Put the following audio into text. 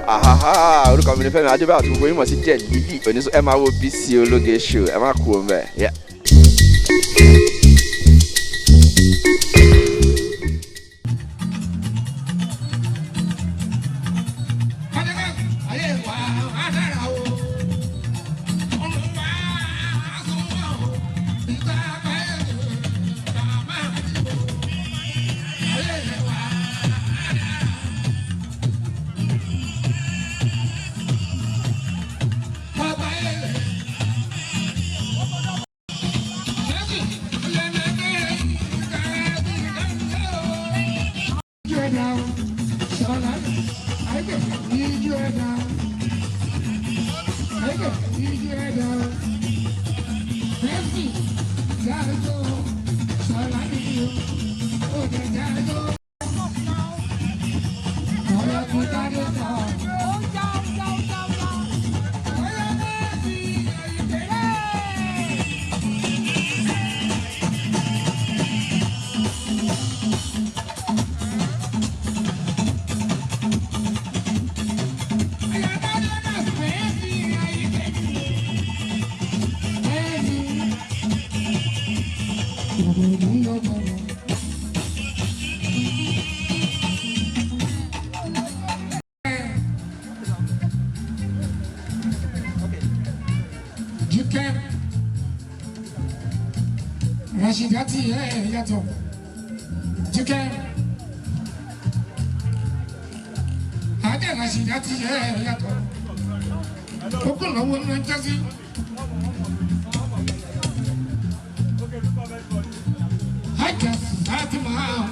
Ahaha, look at me, I do about to go. You must see dead. When you Emma will Bisi Ologe Show. Emma cool, man. Yeah. Rashidati yato Juke Ade Rashidati yato Kokolo wonu njasi Adekaz Fatima